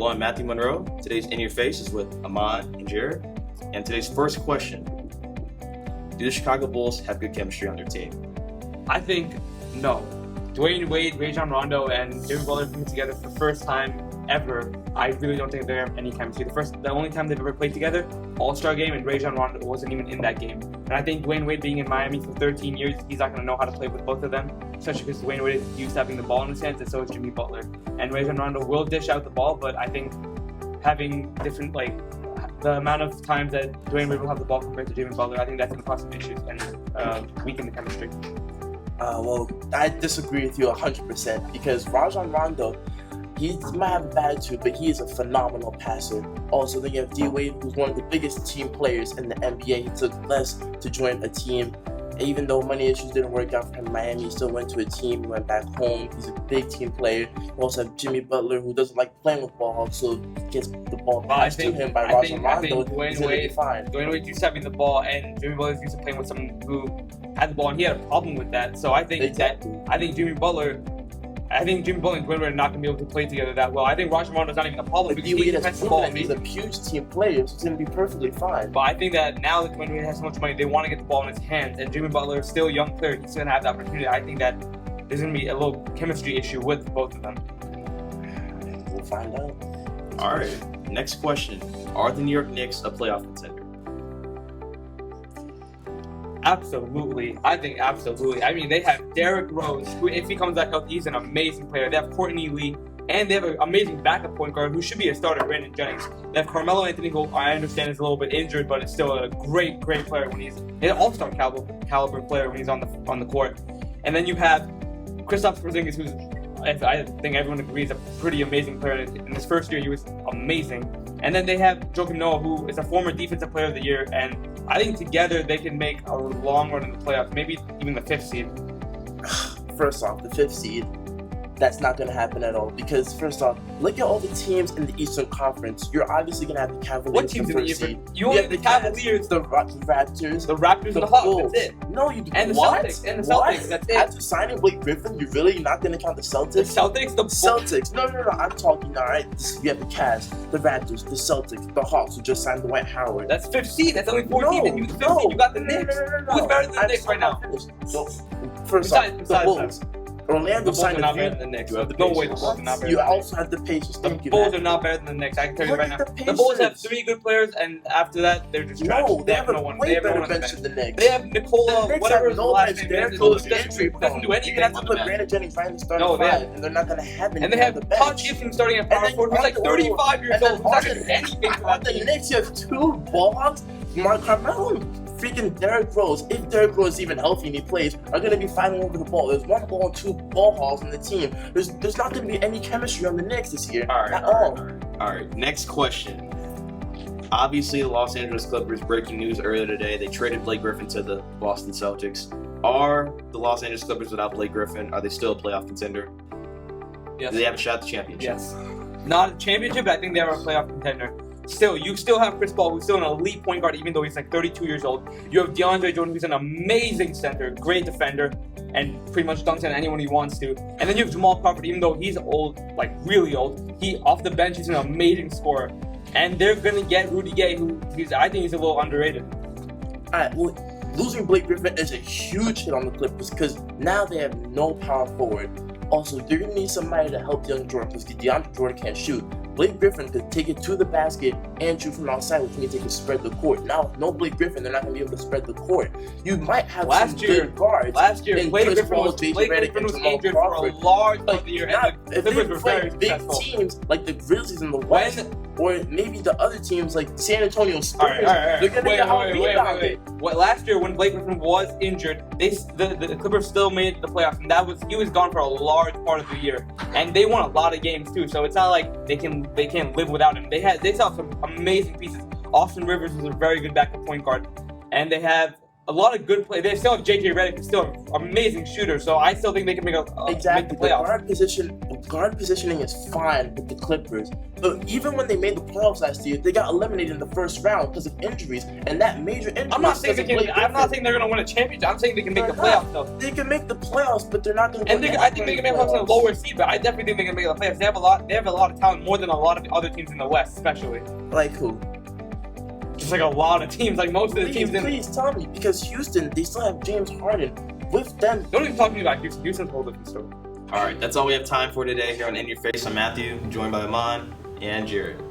I'm Matthew Monroe. Today's In Your Face is with Amon and Jared. And today's first question: do the Chicago Bulls have good chemistry on their team? I think no. Dwayne Wade, Rajon Rondo, and Jimmy Butler playing together for the first time ever. I really don't think they have any chemistry. The only time they've ever played together, All-Star game, and Rajon Rondo wasn't even in that game. And I think Dwayne Wade being in Miami for 13 years, he's not going to know how to play with both of them, especially because Dwayne Wade is used to having the ball in his hands, and so is Jimmy Butler. And Rajon Rondo will dish out the ball, but I think having different, the amount of times that Dwayne Wade will have the ball compared to Jimmy Butler, I think that's going to cause some issues and weaken the chemistry. Well, I disagree with you 100% because Rajon Rondo, he might have a bad attitude, but he is a phenomenal passer. Also, then you have D Wade, who's one of the biggest team players in the NBA. He took less to join a team. And even though money issues didn't work out for him in Miami, he still went to a team, he went back home. He's a big team player. You also have Jimmy Butler, who doesn't like playing with ball, so gets the ball passed to him by Rajon Rondo. He's going to be fine. Dwayne Wade used to having the ball, and Jimmy Butler used to playing with someone who had the ball, and he had a problem with that. So I think Jimmy Butler and Dwayne Wade are not going to be able to play together that well. I think Rajon Rondo's not even a problem because he defends the ball. He's a huge team player, so it's going to be perfectly fine. But I think that now that Dwayne Wade has so much money, they want to get the ball in his hands, and Jimmy Butler is still a young player. He's going to have the opportunity. I think that there's going to be a little chemistry issue with both of them. We'll find out. All right. Next question: are the New York Knicks a playoff contender? Absolutely. I think absolutely. I mean, they have Derrick Rose, who, if he comes back healthy, he's an amazing player. They have Courtney Lee, and they have an amazing backup point guard who should be a starter, Brandon Jennings. They have Carmelo Anthony, who I understand is a little bit injured, but is still a great player when he's an all-star caliber player when he's on the court. And then you have Kristaps Porzingis, who's, I think everyone agrees, a pretty amazing player. In his first year, he was amazing. And then they have Joakim Noah, who is a former Defensive Player of the Year, and I think together they can make a long run in the playoffs, maybe even the 5th seed. First off, the 5th seed, that's not going to happen at all because, first off, look at all the teams in the Eastern Conference. You're obviously going to have the Cavaliers. What teams in the Eastern? You have the Cavaliers, the Raptors, and the Hawks. That's it. No, you and the what? Celtics. And the Celtics. That's it. After signing Blake Griffin, you're really not going to count the Celtics? The Celtics? The Celtics. No. I'm talking, all right? You have the Cavs, the Raptors, the Celtics, the Hawks, who just signed Dwight Howard. That's 5th seed. That's only 4th seed. And you 5th seed. You got the Knicks. Who's better than the Knicks right now? So, first off, the Bulls. Orlando signed not better than the Knicks. No way the Bulls are not better. You also have the Pacers. The Bulls are not better than the Knicks. I can tell you right now. The Bulls have 3 good players, and after that, they're just trash. No, they have no one. They have no bench than the Knicks. They have Nikola, whatever his last name is. Doesn't do anything. They have to put Brandon Jennings right in the starting five, and they're not going to have anything. And they have Todd Gibson starting at power forward, who's like 35 years old. He's not going to do anything for that team. The Knicks have 2 ball hogs. Mark Carmelo, freaking Derrick Rose, if Derrick Rose is even healthy and he plays, are going to be fighting over the ball. There's 1 ball and 2 ball hauls on the team. There's not going to be any chemistry on the Knicks this year at all. All right, next question. Obviously, the Los Angeles Clippers, breaking news earlier today, they traded Blake Griffin to the Boston Celtics. Are the Los Angeles Clippers without Blake Griffin, are they still a playoff contender? Yes. Do they have a shot at the championship? Yes. Not a championship, but I think they are a playoff contender. Still, you still have Chris Paul, who's still an elite point guard, even though he's like 32 years old. You have DeAndre Jordan, who's an amazing center, great defender, and pretty much dunks on anyone he wants to. And then you have Jamal Crawford, even though he's old, like really old. He, off the bench, he's an amazing scorer. And they're going to get Rudy Gay, who I think he's a little underrated. All right, well, losing Blake Griffin is a huge hit on the Clippers because now they have no power forward. Also, they're going to need somebody to help young Jordan because DeAndre Jordan can't shoot. Blake Griffin could take it to the basket and shoot from outside, which means they can spread the court. Now, with no Blake Griffin, they're not going to be able to spread the court. You might have some good guards. Last year, Blake Griffin was injured for a large part of the year, and the Clippers were very successful. Big teams like the Grizzlies in the West, or maybe the other teams like San Antonio Spurs, they're going to get out-rebounded. Last year, when Blake Griffin was injured, the Clippers still made the playoffs, and he was gone for a large part of the year, and they won a lot of games too. So it's not like they can't live without him. They saw some amazing pieces. Austin Rivers was a very good backup point guard, and they have a lot of good play. They still have J.J. Redick, who's still an amazing shooter. So I still think they can make Exactly. the The playoffs. guard positioning is fine with the Clippers. But even when they made the playoffs last year, they got eliminated in the first round because of injuries. And that major injury. I'm not saying they're gonna win a championship. I'm saying they can make the playoffs though. They can make the playoffs, but they're not going to. And I think they can make the playoffs in a lower seed. But I definitely think they can make the playoffs. They have a lot of talent, more than a lot of other teams in the West, especially. Like who? Just like a lot of teams, like most of the teams. Please tell me, because Houston, they still have James Harden. With them, Don't even talk to me about Houston. Houston's a whole different story. All right, that's all we have time for today here on In Your Face. I'm Matthew, joined by Amon and Jared.